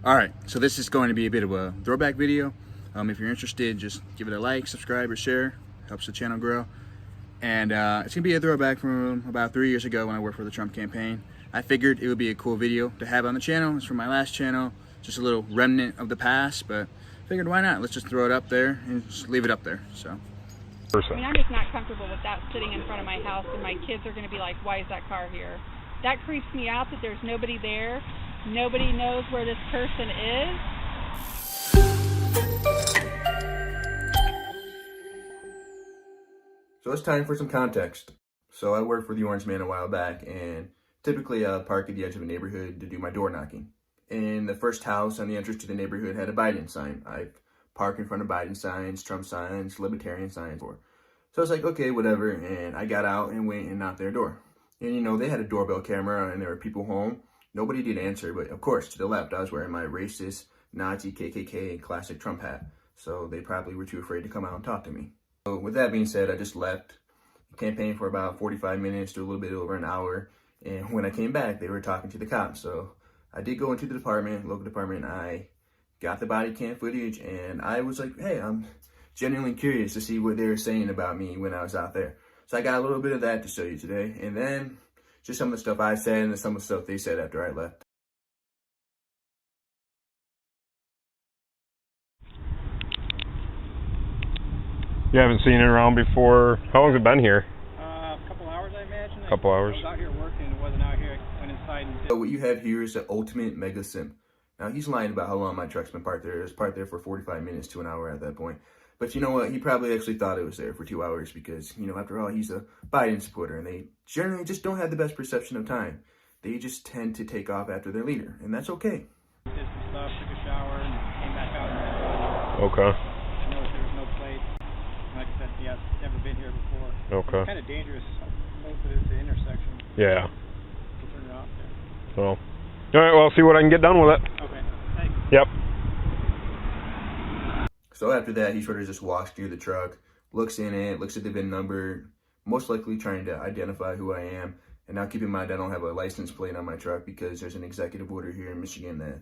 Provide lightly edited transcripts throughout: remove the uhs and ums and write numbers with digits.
Alright, so this is going to be a bit of a throwback video. If you're interested, just give it a like, subscribe, or share. Helps the channel grow. And it's going to be a throwback from about 3 years ago when I worked for the Trump campaign. I figured it would be a cool video to have on the channel. It's from my last channel, just a little remnant of the past, but figured why not? Let's just throw it up there and just leave it up there. So. I mean, I'm just not comfortable with that sitting in front of my house, and my kids are going to be like, why is that car here? That creeps me out that there's nobody there. Nobody knows where this person is. So it's time for some context. So I worked for the Orange Man a while back, and typically I'll park at the edge of a neighborhood to do my door knocking. And the first house on the entrance to the neighborhood had a Biden sign. I've parked in front of Biden signs, Trump signs, Libertarian signs. So I was like, okay, whatever. And I got out and went and knocked their door. And you know, they had a doorbell camera and there were people home. Nobody did answer, but of course, to the left, I was wearing my racist, Nazi, KKK, classic Trump hat. So they probably were too afraid to come out and talk to me. So with that being said, I just left, campaigned for about 45 minutes to a little bit over an hour. And when I came back, they were talking to the cops. So I did go into the department, local department. I got the body cam footage and I was like, hey, I'm genuinely curious to see what they were saying about me when I was out there. So I got a little bit of that to show you today. And then just some of the stuff I said and some of the stuff they said after I left. You haven't seen it around before. How long has it been here? A couple hours, I imagine. A couple hours. I was out here working and wasn't out here. I went inside and did. So what you have here is the ultimate mega simp. Now he's lying about how long my truck's been parked there. It was parked there for 45 minutes to an hour at that point. But you know what? He probably actually thought it was there for 2 hours because, you know, after all, he's a Biden supporter and they generally just don't have the best perception of time. They just tend to take off after their leader, and that's okay. Did some stuff, took a shower, and came back out. Okay. I noticed there was no plate. Like I said, yeah, I've never been here before. Okay. It's kind of dangerous. Most of it's the intersection. Yeah. We'll turn it off there. So, all right. Well, I'll see what I can get done with it. Okay. Thanks. Yep. So after that, he sort of just walks through the truck, looks in it, looks at the VIN number, most likely trying to identify who I am. And now keep in mind, I don't have a license plate on my truck because there's an executive order here in Michigan that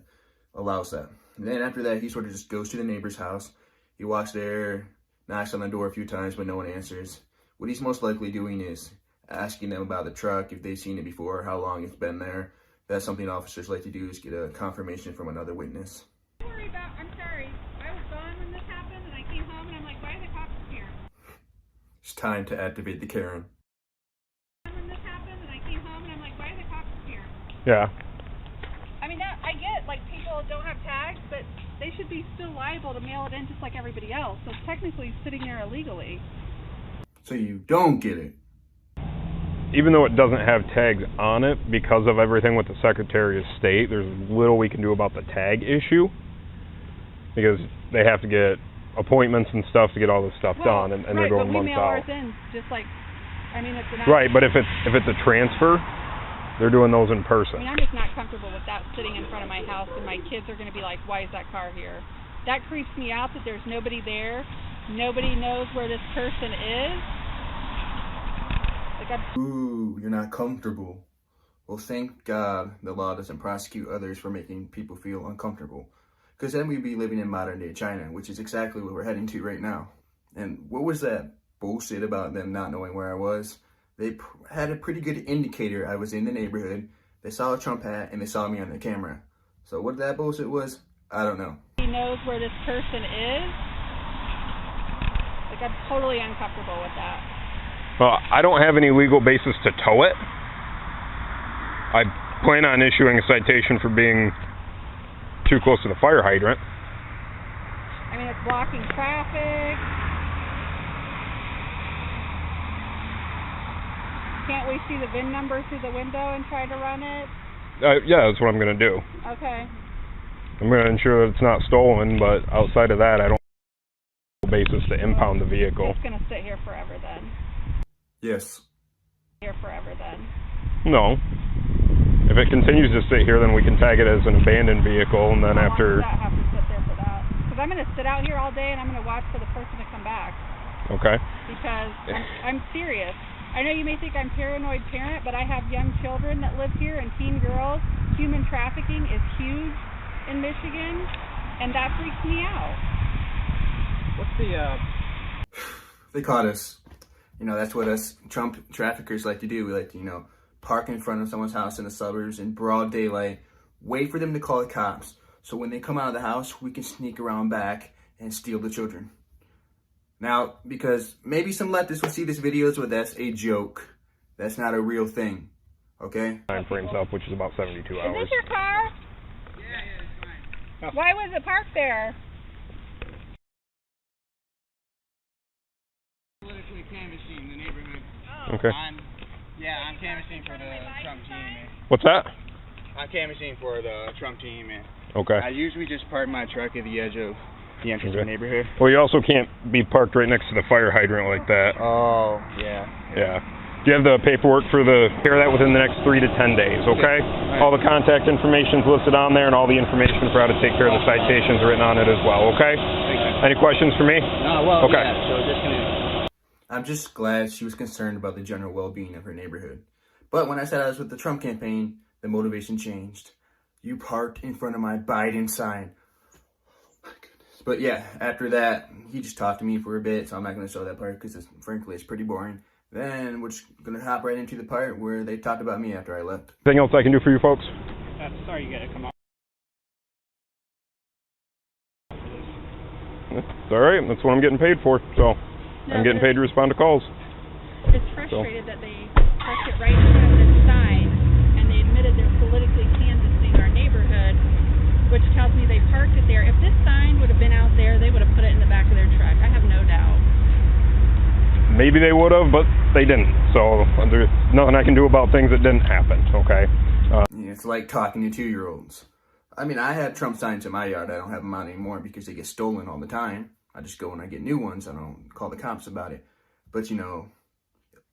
allows that. And then after that, he sort of just goes to the neighbor's house. He walks there, knocks on the door a few times, but no one answers. What he's most likely doing is asking them about the truck, if they've seen it before, how long it's been there. That's something officers like to do, is get a confirmation from another witness. Don't worry about, I'm sorry. I was gone when this happened, and I came home, and I'm like, why are the cops here? It's time to activate the Karen. When this happened, and I came home, and I'm like, why are the cops here? Yeah. I mean, I get, like, people don't have tags, but they should be still liable to mail it in just like everybody else. So technically sitting there illegally. So you don't get it. Even though it doesn't have tags on it, because of everything with the Secretary of State, there's little we can do about the tag issue. Because they have to get appointments and stuff to get all this stuff done, and they're going months out. Right, but we mail ours in just like, I mean, it's an Right, but if it's a transfer, they're doing those in person. I mean, I'm just not comfortable with that sitting in front of my house, and my kids are going to be like, why is that car here? That creeps me out that there's nobody there. Nobody knows where this person is. Ooh, you're not comfortable. Well, thank God the law doesn't prosecute others for making people feel uncomfortable. Because then we'd be living in modern day China, which is exactly what we're heading to right now. And what was that bullshit about them not knowing where I was? They had a pretty good indicator I was in the neighborhood. They saw a Trump hat and they saw me on the camera. So what that bullshit was, I don't know. He knows where this person is. Like, I'm totally uncomfortable with that. Well, I don't have any legal basis to tow it. I plan on issuing a citation for being too close to the fire hydrant. I mean, it's blocking traffic. Can't we see the VIN number through the window and try to run it? Yeah, that's what I'm going to do. Okay. I'm going to ensure that it's not stolen, but outside of that, I don't have a basis to impound the vehicle. It's going to sit here forever then. Yes. Here forever then. No. If it continues to sit here, then we can tag it as an abandoned vehicle, and then after... How long does that have to sit there for that? Because I'm going to sit out here all day, and I'm going to watch for the person to come back. Okay. Because I'm serious. I know you may think I'm paranoid parent, but I have young children that live here and teen girls. Human trafficking is huge. in Michigan, and that freaks me out. What's the, They caught us. You know, that's what us Trump traffickers like to do. We like to, you know, park in front of someone's house in the suburbs in broad daylight, wait for them to call the cops, so when they come out of the house, we can sneak around back and steal the children. Now, because maybe some leftists will see this video, so that's a joke. That's not a real thing, okay? Time frames up, which is about 72 Is hours. this your car? yeah, it's mine. Why was it parked there? Politically canvassing the neighborhood. Okay. I'm canvassing for the Trump team, man. What's that? I'm canvassing for the Trump team, man. Okay. I usually just park my truck at the edge of the entrance of the neighborhood. Well, you also can't be parked right next to the fire hydrant like that. Oh, yeah. Yeah. Do you have the paperwork for care of that within the next 3 to 10 days, okay? Right. All the contact information's listed on there, and all the information for how to take care of the citations are written on it as well, okay? Thank you. Any questions for me? No, well, Okay. yeah, so just gonna... I'm just glad she was concerned about the general well-being of her neighborhood. But when I said I was with the Trump campaign, the motivation changed. You parked in front of my Biden sign. Oh my goodness. But yeah, after that, he just talked to me for a bit, so I'm not going to show that part because, frankly, it's pretty boring. Then we're just going to hop right into the part where they talked about me after I left. Anything else I can do for you folks? sorry you gotta come out. It's all right. That's what I'm getting paid for, so I'm getting paid to respond to calls. It's frustrated that they parked it right in front of this sign, and they admitted they're politically canvassing our neighborhood, which tells me they parked it there. If this sign would have been out there, they would have put it in the back of their truck. I have no doubt. Maybe they would have, but they didn't. So there's nothing I can do about things that didn't happen, okay? Yeah, it's like talking to 2-year-olds. I mean, I have Trump signs in my yard. I don't have them out anymore because they get stolen all the time. I just go and I get new ones. I don't call the cops about it. But, you know,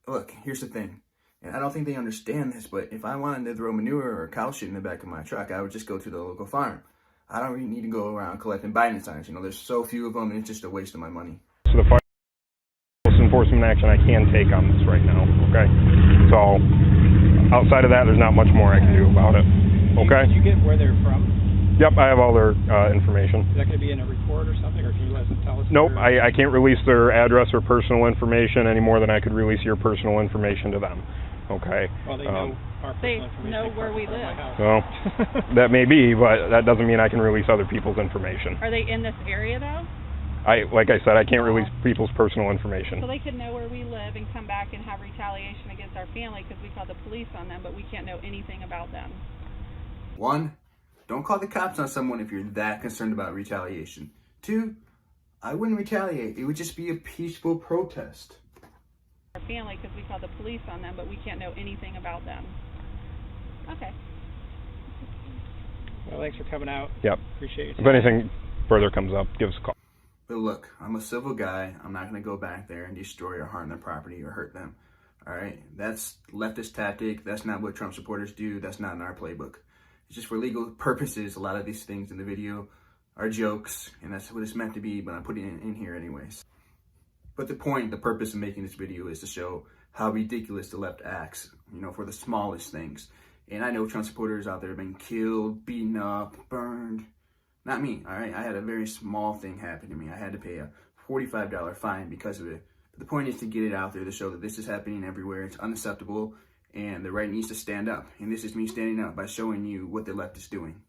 look, here's the thing. And I don't think they understand this, but if I wanted to throw manure or cow shit in the back of my truck, I would just go to the local farm. I don't really need to go around collecting Biden signs. You know, there's so few of them, and it's just a waste of my money. So the fire enforcement action I can take on this right now, okay? So outside of that, there's not much more I can do about it, okay? Did you get where they're from? Yep, I have all their information. Is that going to be in a report or something, or can you let us tell us? Nope, I can't release their address or personal information any more than I could release your personal information to them, okay? Well, they know our They personal information. know where we They park in live. front of my house. Well, that may be, but that doesn't mean I can release other people's information. Are they in this area, though? Like I said, I can't release people's personal information. So they could know where we live and come back and have retaliation against our family because we called the police on them, but we can't know anything about them. 1, don't call the cops on someone if you're that concerned about retaliation. 2, I wouldn't retaliate. It would just be a peaceful protest. Our family because we called the police on them, but we can't know anything about them. Okay. Well, thanks for coming out. Yep. Appreciate it. If anything further comes up, give us a call. But look, I'm a civil guy. I'm not going to go back there and destroy or harm their property or hurt them. All right? That's leftist tactic. That's not what Trump supporters do. That's not in our playbook. It's just for legal purposes. A lot of these things in the video are jokes, and that's what it's meant to be, but I'm putting it in here anyways. But the purpose of making this video is to show how ridiculous the left acts, you know, for the smallest things. And I know Trump supporters out there have been killed, beaten up, burned. Not me, all right? I had a very small thing happen to me. I had to pay a $45 fine because of it. But the point is to get it out there to show that this is happening everywhere. It's unacceptable, and the right needs to stand up. And this is me standing up by showing you what the left is doing.